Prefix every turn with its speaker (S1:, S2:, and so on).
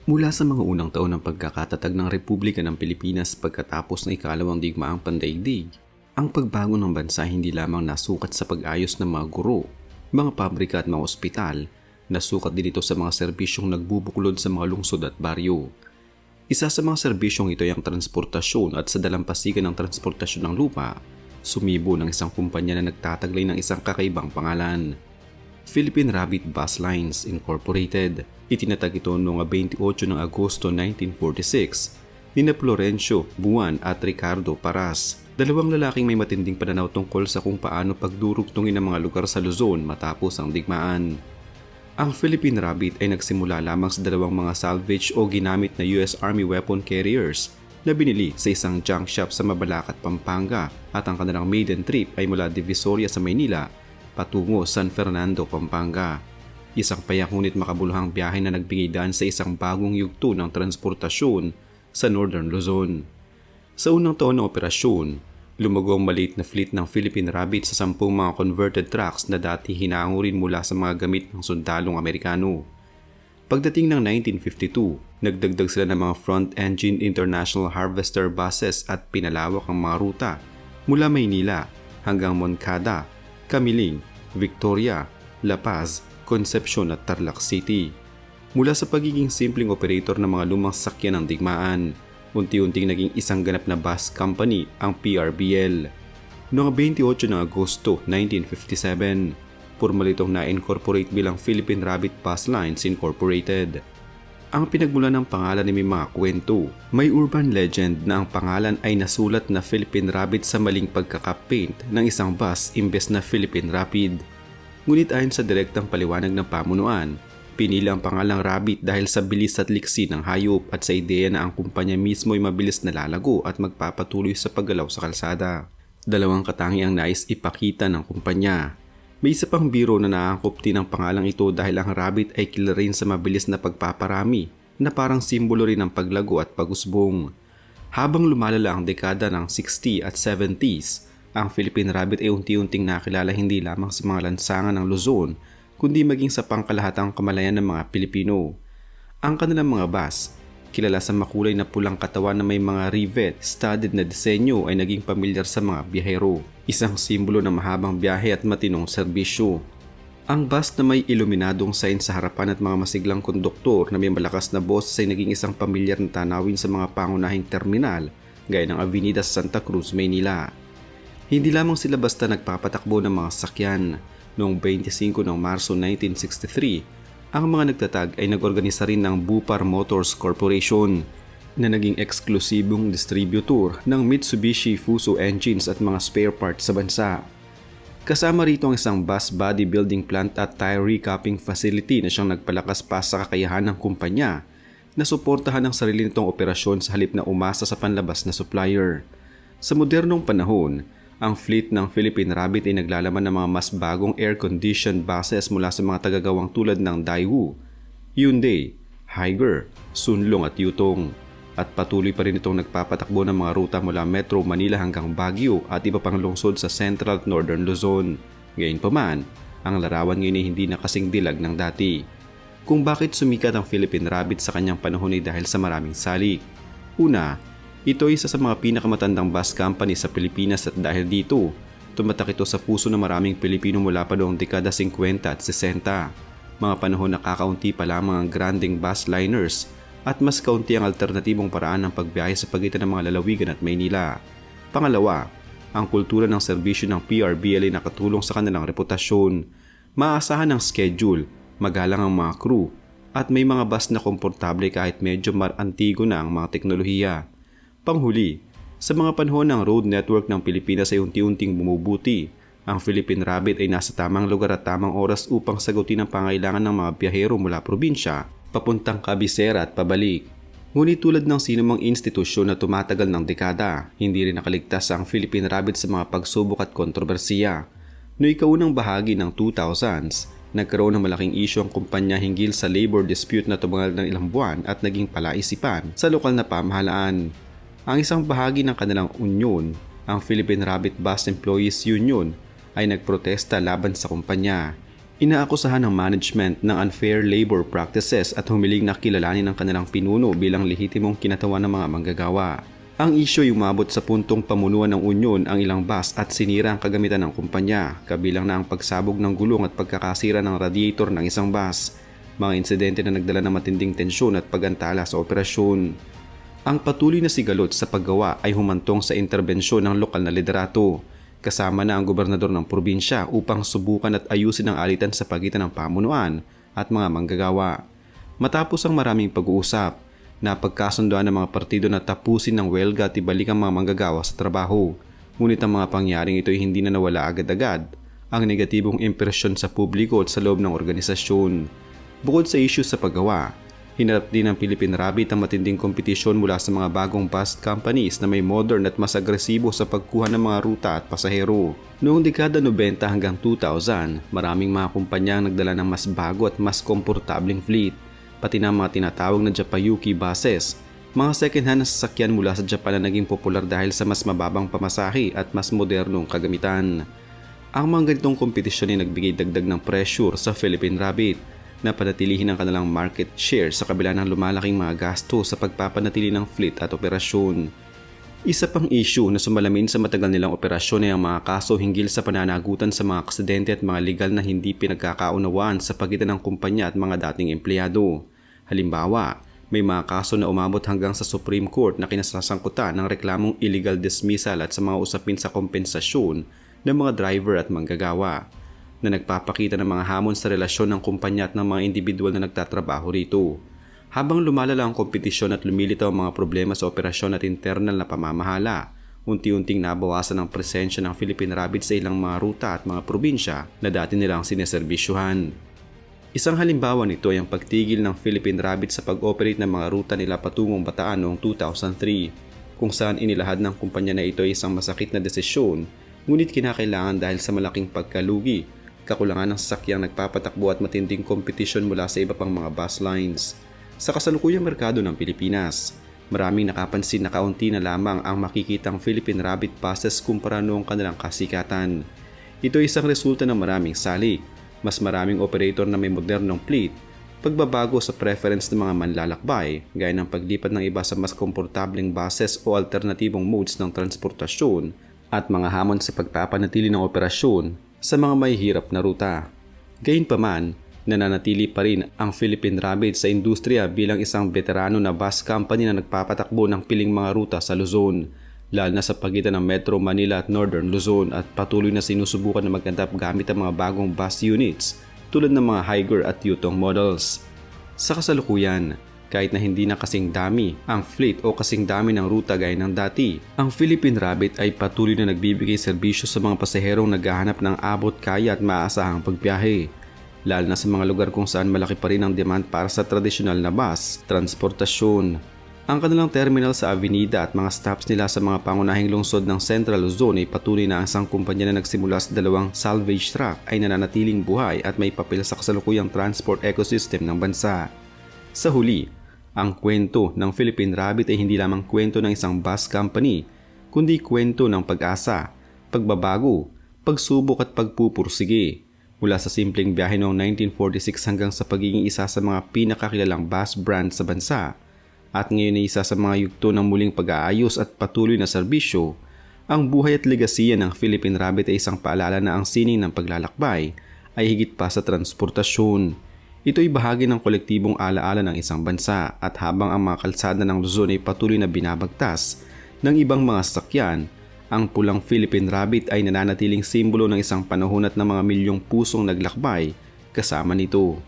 S1: Mula sa mga unang taon ng pagkakatatag ng Republika ng Pilipinas pagkatapos ng ikalawang digmaang pandaigdig, ang pagbago ng bansa hindi lamang nasukat sa pag-ayos ng mga guro, mga pabrika at mga ospital, nasukat din ito sa mga serbisyong nagbubuklod sa mga lungsod at baryo. Isa sa mga serbisyong ito ay ang transportasyon at sa dalampasigan ng transportasyon ng lupa, sumibo ng isang kumpanya na nagtataglay ng isang kakaibang pangalan. Philippine Rabbit Bus Lines Incorporated. Itinatag ito noong 28 ng Agosto 1946 ni Florencio Buwan at Ricardo Paras, dalawang lalaking may matinding pananaw tungkol sa kung paano pagdurugtungin ang mga lugar sa Luzon matapos ang digmaan. Ang Philippine Rabbit ay nagsimula lamang sa dalawang mga salvage o ginamit na US Army weapon carriers na binili sa isang junk shop sa Mabalacat, Pampanga, at ang kanilang maiden trip ay mula Divisoria sa Maynila patungo San Fernando, Pampanga. Isang payak ngunit makabuluhang biyahe na nagbigay daan sa isang bagong yugto ng transportasyon sa Northern Luzon. Sa unang taon ng operasyon, lumago ang maliit na fleet ng Philippine Rabbit sa 10 mga converted trucks na dati hinango rin mula sa mga gamit ng sundalong Amerikano. Pagdating ng 1952, nagdagdag sila ng mga front-engine International Harvester buses at pinalawak ang mga ruta mula Maynila hanggang Moncada, Camiling, Victoria, La Paz, Concepcion at Tarlac City. Mula sa pagiging simpleng operator ng mga lumang sasakyan ng digmaan, unti-unting naging isang ganap na bus company ang PRBL. Noong 28 ng Agosto 1957, formal itong na-incorporate bilang Philippine Rabbit Bus Lines Incorporated. Ang pinagmulan ng pangalan ay may mga kwento. May urban legend na ang pangalan ay nasulat na Philippine Rabbit sa maling pagkakapaint ng isang bus imbes na Philippine Rapid. Ngunit ayon sa direktang paliwanag ng pamunuan, pinili ang pangalang Rabbit dahil sa bilis at liksi ng hayop at sa ideya na ang kumpanya mismo ay mabilis na lalago at magpapatuloy sa paggalaw sa kalsada. Dalawang katangiang nais ipakita ng kumpanya. May isa pang biro na naangkop din ang pangalang ito dahil ang rabbit ay kilala rin sa mabilis na pagpaparami na parang simbolo rin ng paglago at pag-usbong. Habang lumalala ang dekada ng 60 at 70s, ang Philippine Rabbit ay unti-unting nakilala hindi lamang sa mga lansangan ng Luzon, kundi maging sa pangkalahatang kamalayan ng mga Pilipino. Ang kanilang mga bus, kilala sa makulay na pulang katawan na may mga rivet-studded na disenyo, ay naging pamilyar sa mga biyahero, isang simbolo ng mahabang biyahe at matinong serbisyo. Ang bus na may iluminadong sign sa harapan at mga masiglang konduktor na may malakas na boses ay naging isang pamilyar na tanawin sa mga pangunahing terminal gaya ng Avenida Santa Cruz, Maynila. Hindi lamang sila basta nagpapatakbo ng mga sasakyan. Noong 25 ng Marso 1963, ang mga nagtatag ay nag-organisa rin ng Bupar Motors Corporation na naging eksklusibong distributor ng Mitsubishi Fuso engines at mga spare parts sa bansa. Kasama rito ang isang bus body building plant at tire recapping facility na siyang nagpalakas pa sa kakayahan ng kumpanya na suportahan ang sarili nitong operasyon sa halip na umasa sa panlabas na supplier. Sa modernong panahon, ang fleet ng Philippine Rabbit ay naglalaman ng mga mas bagong air-conditioned buses mula sa mga tagagawang tulad ng Daewoo, Hyundai, Higer, Sunlong at Yutong. At patuloy pa rin itong nagpapatakbo ng mga ruta mula Metro Manila hanggang Baguio at iba pang lungsod sa Central at Northern Luzon. Gayunpaman, ang larawan ngayon ay hindi na kasing dilag ng dati. Kung bakit sumikat ang Philippine Rabbit sa kanyang panahon ay dahil sa maraming salik. Una, ito ay isa sa mga pinakamatandang bus company sa Pilipinas at dahil dito, tumatak ito sa puso ng maraming Pilipino mula pa noong dekada 50 at 60. Mga panahon na kakaunti pa lamang ang granding bus liners at mas kaunti ang alternatibong paraan ng pagbiyahe sa pagitan ng mga lalawigan at Maynila. Pangalawa, ang kultura ng serbisyo ng PRBL ay nakatulong sa kanilang reputasyon. Maaasahan ang schedule, magalang ang mga crew, at may mga bus na komportable kahit medyo antigo na ang mga teknolohiya. Panghuli, sa mga panahon ng road network ng Pilipinas ay unti-unting bumubuti. Ang Philippine Rabbit ay nasa tamang lugar at tamang oras upang sagutin ang pangailangan ng mga biyahero mula probinsya, papuntang kabisera at pabalik. Ngunit tulad ng sinumang institusyon na tumatagal ng dekada, hindi rin nakaligtas ang Philippine Rabbit sa mga pagsubok at kontrobersiya. Noong ikaunang bahagi ng 2000s, nagkaroon ng malaking isyu ang kumpanya hinggil sa labor dispute na tumagal ng ilang buwan at naging palaisipan sa lokal na pamahalaan. Ang isang bahagi ng kanilang union, ang Philippine Rabbit Bus Employees Union, ay nagprotesta laban sa kumpanya. Inaakusahan ng management ng unfair labor practices at humiling na kilalanin ng kanilang pinuno bilang lehitimong kinatawan ng mga manggagawa. Ang isyu ay umabot sa puntong pamunuan ng unyon ang ilang bus at sinira ang kagamitan ng kumpanya, kabilang na ang pagsabog ng gulong at pagkakasira ng radiator ng isang bus. Mga insidente na nagdala ng matinding tensyon at pag-antala sa operasyon. Ang patuloy na sigalot sa paggawa ay humantong sa interbensyon ng lokal na liderato, kasama na ang gobernador ng probinsya upang subukan at ayusin ang alitan sa pagitan ng pamunuan at mga manggagawa. Matapos ang maraming pag-uusap, napagkasundoan ng mga partido na tapusin ng welga at ibalik ang mga manggagawa sa trabaho. Ngunit ang mga pangyaring ito ay hindi na nawala agad-agad ang negatibong impresyon sa publiko at sa loob ng organisasyon. Bukod sa issue sa paggawa, hinarap din ng Philippine Rabbit ang matinding kompetisyon mula sa mga bagong bus companies na may modern at mas agresibo sa pagkuha ng mga ruta at pasahero. Noong dekada 90 hanggang 2000, maraming mga kumpanya ang nagdala ng mas bago at mas komportabling fleet, pati na mga tinatawag na Japayuki buses, mga second-hand na sasakyan mula sa Japan na naging popular dahil sa mas mababang pamasahe at mas modernong kagamitan. Ang mga ganitong kompetisyon ay nagbigay dagdag ng pressure sa Philippine Rabbit na panatilihin ang kanilang market share sa kabila ng lumalaking mga gasto sa pagpapanatili ng fleet at operasyon. Isa pang issue na sumalamin sa matagal nilang operasyon ay ang mga kaso hinggil sa pananagutan sa mga aksidente at mga legal na hindi pinagkakaunawaan sa pagitan ng kumpanya at mga dating empleyado. Halimbawa, may mga kaso na umabot hanggang sa Supreme Court na kinasasangkutan ng reklamong illegal dismissal at sa mga usapin sa kompensasyon ng mga driver at manggagawa, na nagpapakita ng mga hamon sa relasyon ng kumpanya at ng mga individual na nagtatrabaho rito. Habang lumalala ang kompetisyon at lumilitaw ang mga problema sa operasyon at internal na pamamahala, unti-unting nabawasan ang presensya ng Philippine Rabbit sa ilang mga ruta at mga probinsya na dati nilang sineserbisyuhan. Isang halimbawa nito ay ang pagtigil ng Philippine Rabbit sa pag-operate ng mga ruta nila patungong Bataan noong 2003, kung saan inilahad ng kumpanya na ito ay isang masakit na desisyon, ngunit kinakailangan dahil sa malaking pagkalugi, kakulangan ng sasakyang nagpapatakbo at matinding kompetisyon mula sa iba pang mga bus lines. Sa kasalukuyang merkado ng Pilipinas, maraming nakapansin na kaunti na lamang ang makikitang Philippine Rabbit buses kumpara noong kanilang kasikatan. Ito ay isang resulta ng maraming salik, mas maraming operator na may modernong fleet, pagbabago sa preference ng mga manlalakbay, gaya ng paglipat ng iba sa mas komportableng buses o alternatibong modes ng transportasyon, at mga hamon sa pagpapanatili ng operasyon sa mga mahihirap na ruta. Gayunpaman, nananatili pa rin ang Philippine Rabbit sa industriya bilang isang veterano na bus company na nagpapatakbo ng piling mga ruta sa Luzon, lalo na sa pagitan ng Metro Manila at Northern Luzon, at patuloy na sinusubukan na mag-adapt gamit ang mga bagong bus units tulad ng mga Higer at Yutong models. Sa kasalukuyan, kahit na hindi na kasing dami ang fleet o kasing dami ng ruta gaya ng dati, ang Philippine Rabbit ay patuloy na nagbibigay serbisyo sa mga pasaherong naghahanap ng abot kaya at maasahang pagbiyahe, lalo na sa mga lugar kung saan malaki pa rin ang demand para sa tradisyonal na bus transportasyon. Ang kanilang terminal sa Avenida at mga stops nila sa mga pangunahing lungsod ng Central Luzon ay patuloy na ang isang kumpanya na nagsimula sa 2 salvage truck ay nananatiling buhay at may papel sa kasalukuyang transport ecosystem ng bansa. Sa huli, ang kwento ng Philippine Rabbit ay hindi lamang kwento ng isang bus company, kundi kwento ng pag-asa, pagbabago, pagsubok at pagpupursige. Mula sa simpleng biyahe noong 1946 hanggang sa pagiging isa sa mga pinakakilalang bus brand sa bansa, at ngayon ay isa sa mga yugto ng muling pag-aayos at patuloy na serbisyo, ang buhay at legasiya ng Philippine Rabbit ay isang paalala na ang sining ng paglalakbay ay higit pa sa transportasyon. Ito ay bahagi ng kolektibong alaala ng isang bansa, at habang ang mga kalsada ng Luzon ay patuloy na binabagtas ng ibang mga sasakyan, ang pulang Philippine Rabbit ay nananatiling simbolo ng isang panahon at ng mga milyong pusong naglakbay kasama nito.